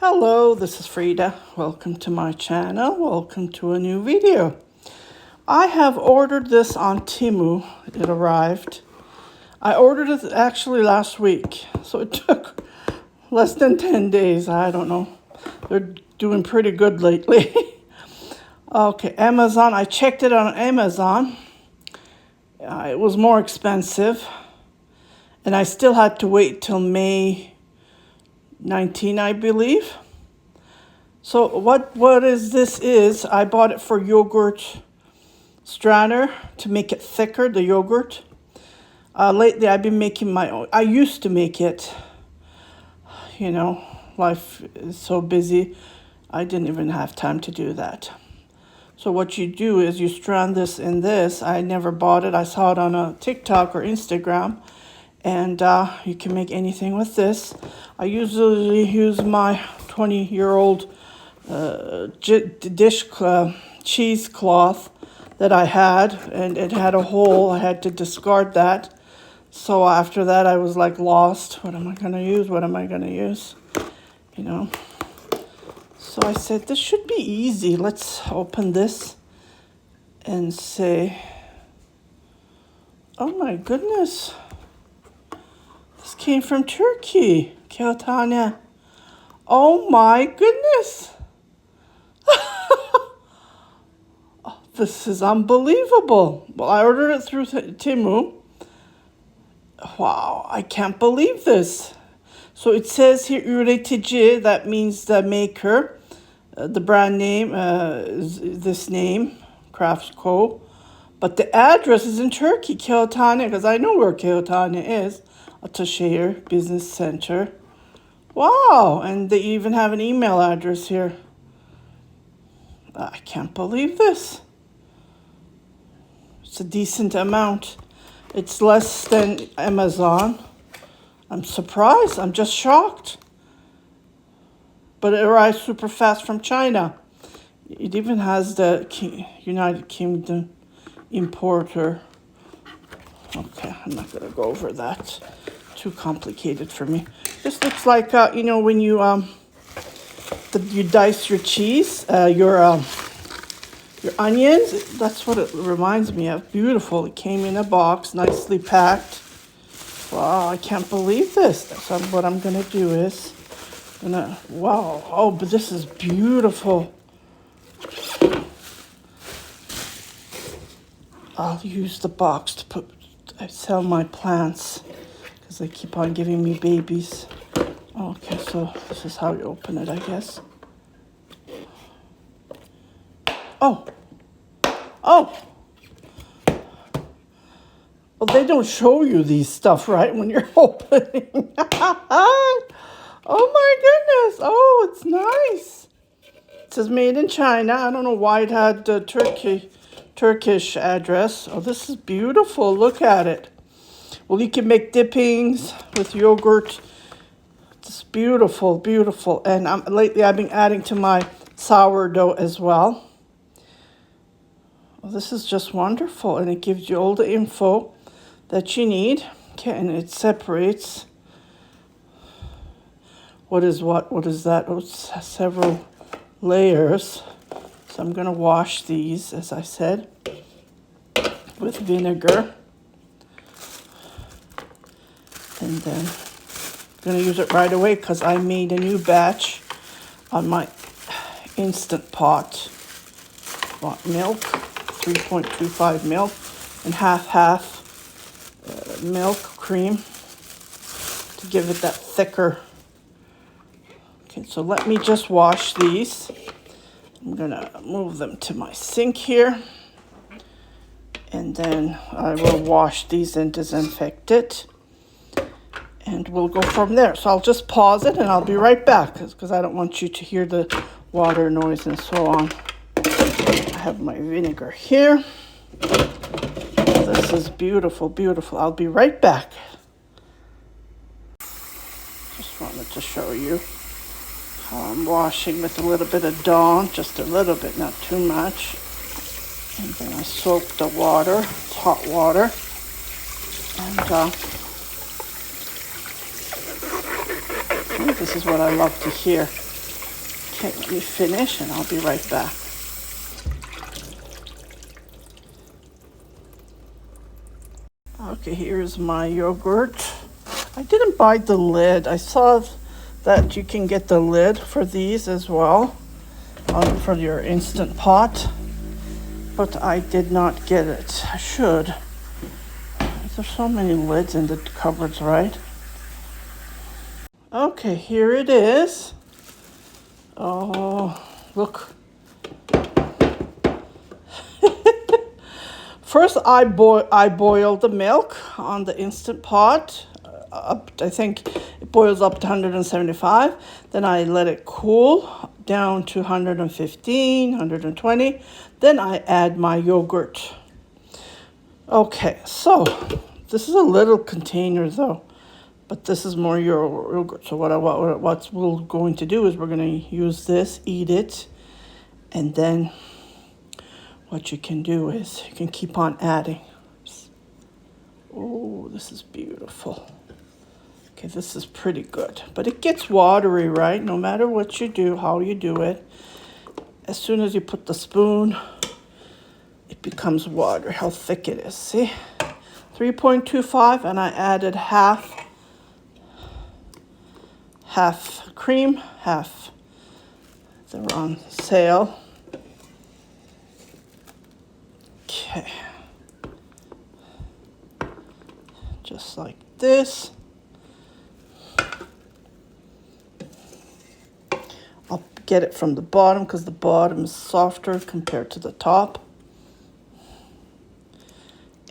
Hello, this is Frida. Welcome to my channel. Welcome to a new video. I have ordered this on Temu. It arrived. I ordered it actually last week, so it took less than 10 days. I don't know. They're doing pretty good lately. Okay, Amazon. I checked it on Amazon. It was more expensive, and I still had to wait till May 19, I believe. So what is this is, I bought it for yogurt strainer to make it thicker, the yogurt. Lately I've been making my own. I used to make it, life is so busy. I didn't even have time to do that. So what you do is you strand this in this. I never bought it. I saw it on a TikTok or Instagram. And you can make anything with this. I usually use my 20-year-old cheesecloth that I had, and it had a hole. I had to discard that. So after that, I was like lost. What am I going to use? What am I going to use? So I said, this should be easy. Let's open this and say, oh my goodness. This came from Turkey, Kağıthane. Oh my goodness. Oh, this is unbelievable. Well, I ordered it through Temu. Wow, I can't believe this. So it says here, üretici, that means the maker. The brand name is this name, Crafts Co. But the address is in Turkey, Kağıthane, because I know where Kağıthane is. Ataşehir Business Center. Wow, and they even have an email address here. I can't believe this. It's a decent amount. It's less than Amazon. I'm surprised. I'm just shocked. But it arrived super fast from China. It even has the United Kingdom importer. Okay, I'm not going to go over that. Too complicated for me. This looks like, when you you dice your cheese, your onions. That's what it reminds me of. Beautiful. It came in a box, nicely packed. Wow, I can't believe this. So what I'm going to do is, wow. Oh, but this is beautiful. I'll use the box to sell my plants because they keep on giving me babies. Okay, so this is how you open it, I guess. Oh. Well, they don't show you these stuff, right, when you're opening. Oh my goodness. Oh, it's nice. It says made in China. I don't know why it had Turkish address. Oh, this is beautiful. Look at it. Well, you can make dippings with yogurt. It's beautiful, beautiful. And lately I've been adding to my sourdough as well. Well, this is just wonderful. And it gives you all the info that you need. Okay, and it separates what is that? Oh, it's several layers. So I'm going to wash these, as I said, with vinegar. And then I'm going to use it right away because I made a new batch on my Instant Pot. Bought milk, 3.25 milk, and half milk cream to give it that thicker. Okay, so let me just wash these. I'm going to move them to my sink here. And then I will wash these and disinfect it. And we'll go from there. So I'll just pause it and I'll be right back because I don't want you to hear the water noise and so on. I have my vinegar here. This is beautiful, beautiful. I'll be right back. Just wanted to show you how I'm washing with a little bit of Dawn, just a little bit, not too much. And then I soak the water, it's hot water. And this is what I love to hear. Okay, let me finish and I'll be right back. Okay, here's my yogurt. I didn't buy the lid. I saw that you can get the lid for these as well, for your Instant Pot, but I did not get it. I should. There's so many lids in the cupboards, right? Okay, here it is. Oh, look. First, I boiled the milk on the Instant Pot. I think it boils up to 175. Then I let it cool down to 115, 120. Then I add my yogurt. Okay, so this is a little container though, but this is more yogurt. So what we're going to do is we're going to use this, eat it, and then what you can do is you can keep on adding. Oh, this is beautiful. Okay, this is pretty good, but it gets watery, right? No matter what you do, how you do it, as soon as you put the spoon, it becomes water. How thick it is, see? 3.25, and I added half cream, half. They're on sale. Okay, just like this. I'll get it from the bottom because the bottom is softer compared to the top.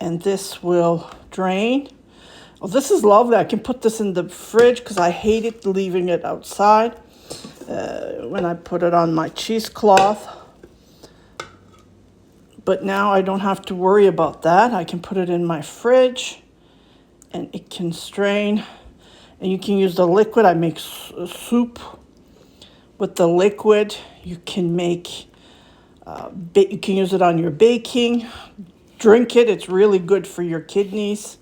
And this will drain. Oh, this is lovely. I can put this in the fridge because I hated leaving it outside when I put it on my cheesecloth. But now I don't have to worry about that. I can put it in my fridge and it can strain. And you can use the liquid. I make soup with the liquid. You can make, you can use it on your baking. Drink it. It's really good for your kidneys.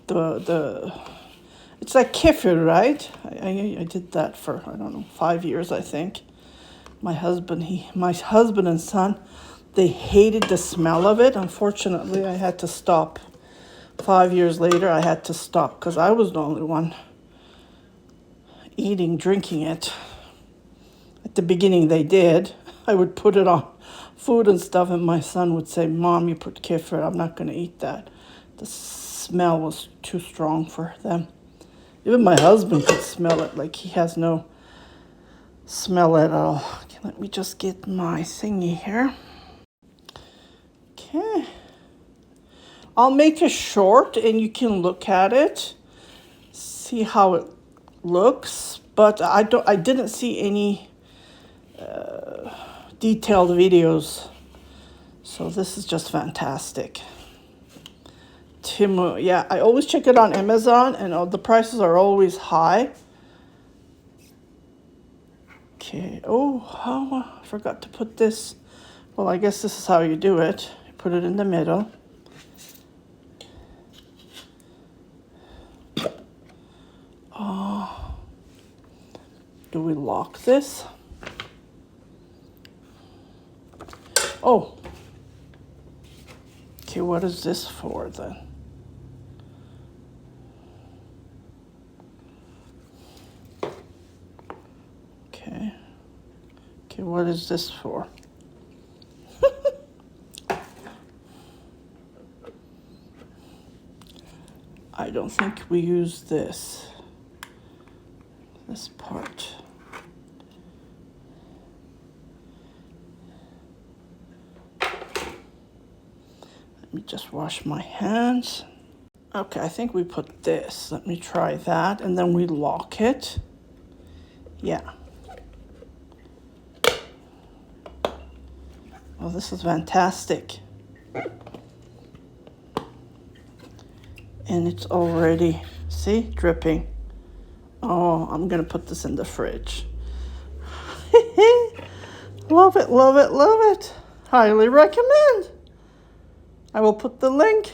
It's like kefir, right? I did that for, I don't know, 5 years, I think. My husband and son, they hated the smell of it. Unfortunately, I had to stop. 5 years later, I had to stop because I was the only one drinking it. At the beginning, they did. I would put it on food and stuff, and my son would say, "Mom, you put kefir. I'm not going to eat that." The smell was too strong for them. Even my husband could smell it. Like, he has no smell at all. Okay, let me just get my thingy here. Okay. I'll make it short, and you can look at it, see how it looks. But I didn't see any detailed videos, so this is just fantastic. Timu, yeah, I always check it on Amazon, and the prices are always high. Okay. Oh, I forgot to put this. Well, I guess this is how you do it. You put it in the middle. Oh, do we lock this? Oh. Okay, what is this for then? Okay. Okay, what is this for? I don't think we use this part. Let me just wash my hands. Okay, I think we put this. Let me try that, and then we lock it. Yeah. Oh, this is fantastic. And it's already, see, dripping. Oh, I'm gonna put this in the fridge. Love it, love it, love it. Highly recommend. I will put the link